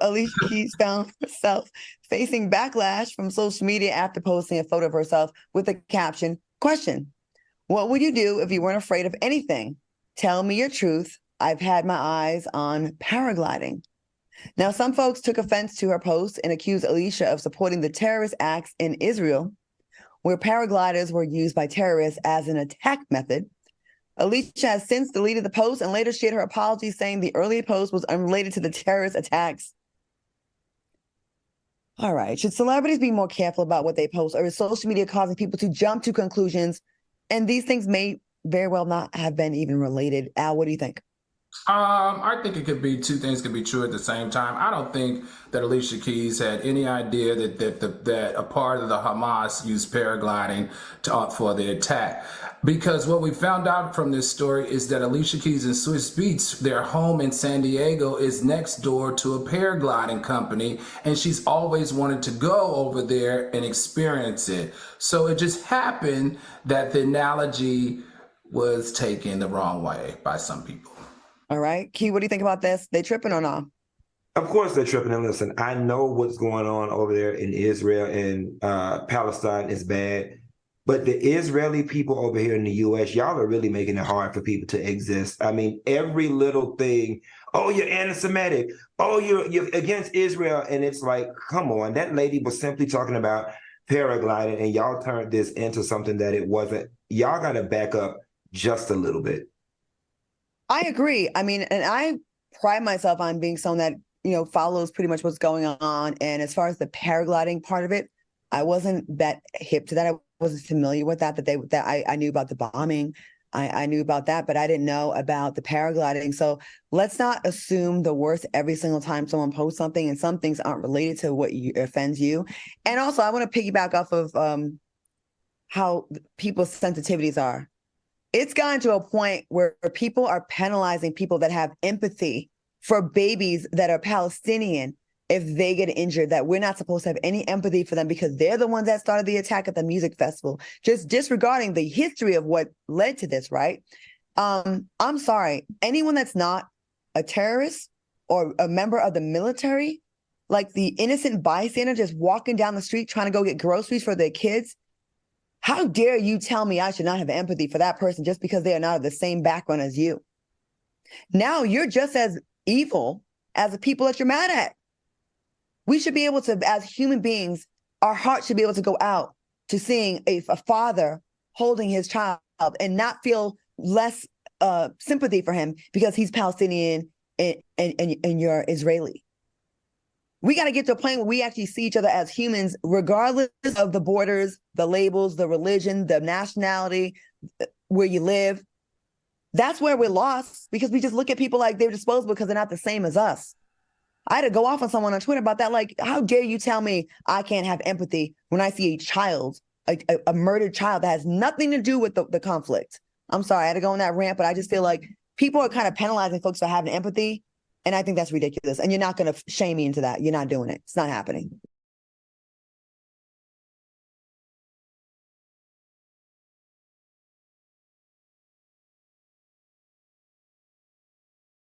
Alicia Keys found herself facing backlash from social media after posting a photo of herself with the caption, question, what would you do if you weren't afraid of anything? Tell me your truth. I've had my eyes on paragliding. Now, some folks took offense to her post and accused Alicia of supporting the terrorist acts in Israel, where paragliders were used by terrorists as an attack method. Alicia has since deleted the post and later shared her apology, saying the earlier post was unrelated to the terrorist attacks. All right. Should celebrities be more careful about what they post, or is social media causing people to jump to conclusions? And these things may very well not have been even related. Al, what do you think? I think it could be two things could be true at the same time. I don't think that Alicia Keys had any idea that a part of the Hamas used paragliding for the attack. Because what we found out from this story is that Alicia Keys and Swiss Beats, their home in San Diego, is next door to a paragliding company, and she's always wanted to go over there and experience it. So it just happened that the analogy was taken the wrong way by some people. All right. Key, what do you think about this? They tripping or not? Of course they're tripping. And listen, I know what's going on over there in Israel and Palestine is bad. But the Israeli people over here in the U.S., y'all are really making it hard for people to exist. I mean, every little thing, oh, you're anti-Semitic. Oh, you're against Israel. And it's like, come on. That lady was simply talking about paragliding, and y'all turned this into something that it wasn't. Y'all got to back up just a little bit. I agree. I mean, and I pride myself on being someone that, follows pretty much what's going on. And as far as the paragliding part of it, I wasn't that hip to that. I wasn't familiar with that I knew about the bombing. I knew about that, but I didn't know about the paragliding. So let's not assume the worst every single time someone posts something, and some things aren't related to what offends you. And also, I want to piggyback off of how people's sensitivities are. It's gotten to a point where people are penalizing people that have empathy for babies that are Palestinian if they get injured, that we're not supposed to have any empathy for them because they're the ones that started the attack at the music festival, just disregarding the history of what led to this, right? I'm sorry. Anyone that's not a terrorist or a member of the military, like the innocent bystander just walking down the street trying to go get groceries for their kids, how dare you tell me I should not have empathy for that person just because they are not of the same background as you? Now you're just as evil as the people that you're mad at. We should be able to, as human beings, our heart should be able to go out to seeing a father holding his child and not feel less sympathy for him because he's Palestinian and you're Israeli. We got to get to a point where we actually see each other as humans, regardless of the borders, the labels, the religion, the nationality, where you live. That's where we're lost, because we just look at people like they're disposable because they're not the same as us. I had to go off on someone on Twitter about that. Like, how dare you tell me I can't have empathy when I see a child, a murdered child that has nothing to do with the conflict? I'm sorry, I had to go on that rant, but I just feel like people are kind of penalizing folks for having empathy. And I think that's ridiculous. And you're not going to shame me into that. You're not doing it. It's not happening.